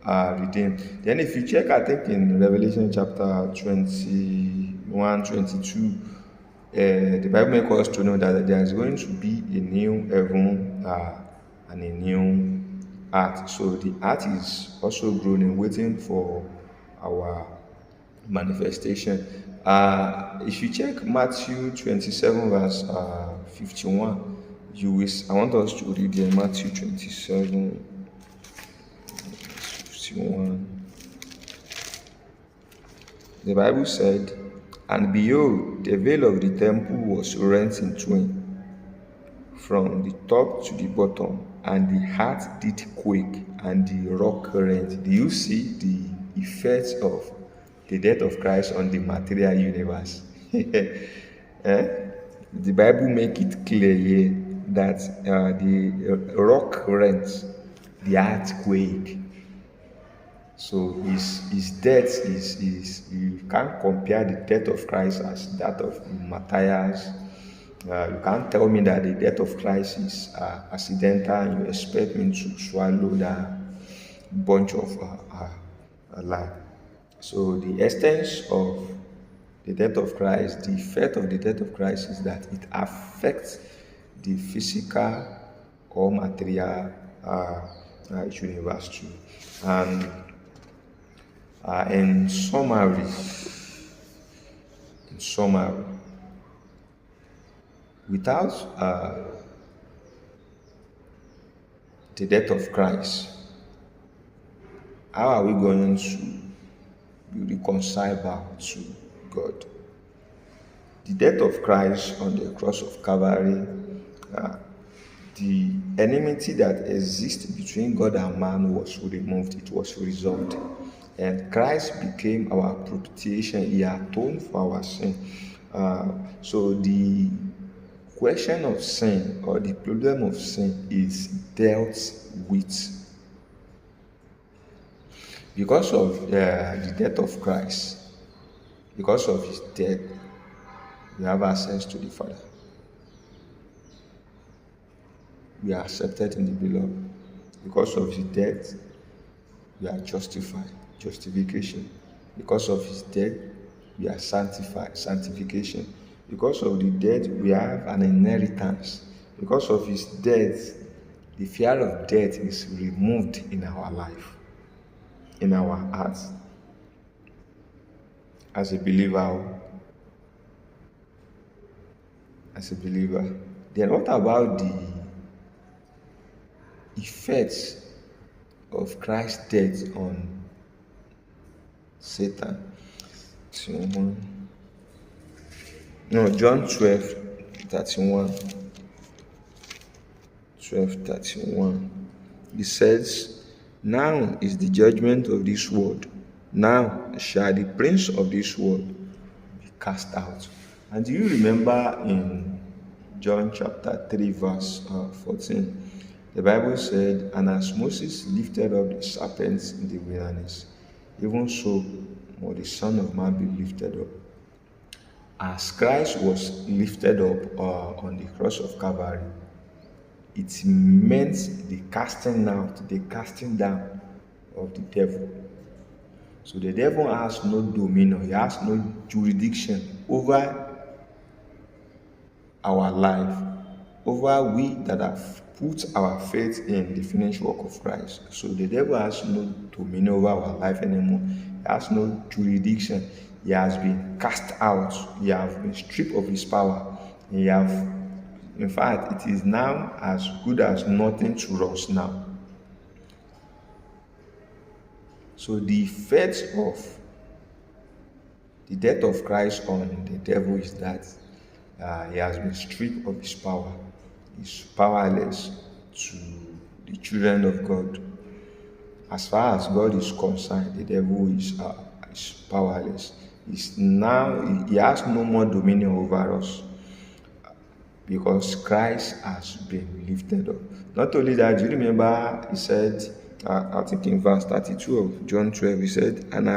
redeemed. Then if you check, I think in Revelation chapter 21, 22, the Bible makes us to know that there is going to be a new heaven and a new earth. So the earth is also groaning, waiting for our manifestation. If you check Matthew 27, verse 51, I want us to read there, Matthew 27, 51. The Bible said, "And behold, the veil of the temple was rent in twain, from the top to the bottom, and the earth did quake, and the rock rent." Do you see the effects of the death of Christ on the material universe? The Bible make it clear here that the rock rent, the earthquake. So his death is you can't compare the death of Christ as that of Matthias. You can't tell me that the death of Christ is accidental and you expect me to swallow that bunch of lie. So the essence of the death of Christ, the effect of the death of Christ is that it affects the physical or material universe too. And in summary, without the death of Christ, how are we going to be reconcilable to God? The death of Christ on the cross of Calvary, the enmity that exists between God and man was removed, it was resolved. And Christ became our propitiation. He atoned for our sin. So the question of sin or the problem of sin is dealt with. Because of the death of Christ, because of his death, we have access to the Father. We are accepted in the Beloved. Because of his death, we are justified. Justification. Because of his death, we are sanctified. Sanctification. Because of the death, we have an inheritance. Because of his death, the fear of death is removed in our life, in our hearts. As a believer, then what about the effects of Christ's death on Satan? John 12:31. 12:31. He says, "Now is the judgment of this world. Now shall the prince of this world be cast out." And do you remember in John chapter 3, verse 14, the Bible said, "And as Moses lifted up the serpents in the wilderness, even so will the Son of Man be lifted up." As Christ was lifted up on the cross of Calvary, it meant the casting out, the casting down of the devil. So the devil has no dominion, he has no jurisdiction over our life, over we that have put our faith in the finished work of Christ. So the devil has no dominion over our life anymore. He has no jurisdiction. He has been cast out. He has been stripped of his power. In fact, it is now as good as nothing to us now. So the effect of the death of Christ on the devil is that he has been stripped of his power. He's powerless to the children of God. As far as God is concerned, the devil is powerless. He has no more dominion over us because Christ has been lifted up. Not only that, do you remember he said, I think in verse 32 of John 12, he said, and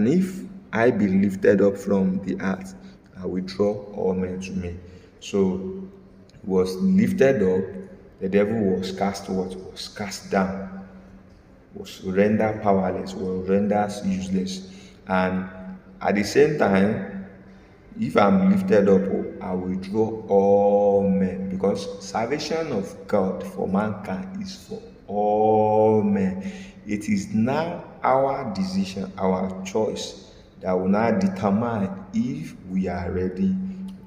if I be lifted up from the earth, I will draw all men to me. So he was lifted up, the devil was cast down. was rendered powerless, was rendered useless. And at the same time, if I'm lifted up, I will draw all men, because salvation of God for mankind is for all men. It is now our decision, our choice, that will now determine if we are ready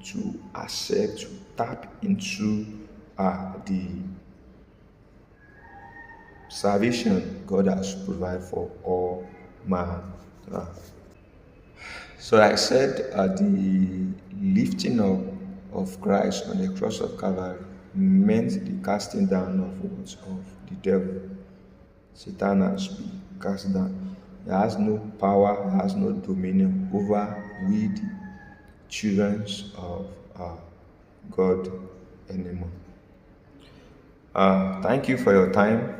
to accept, to tap into the salvation God has provided for all man. So I said, the lifting up of Christ on the cross of Calvary meant the casting down of what? Of the devil. Satan has been cast down. He has no power, he has no dominion over we, the children of God anymore. Thank you for your time.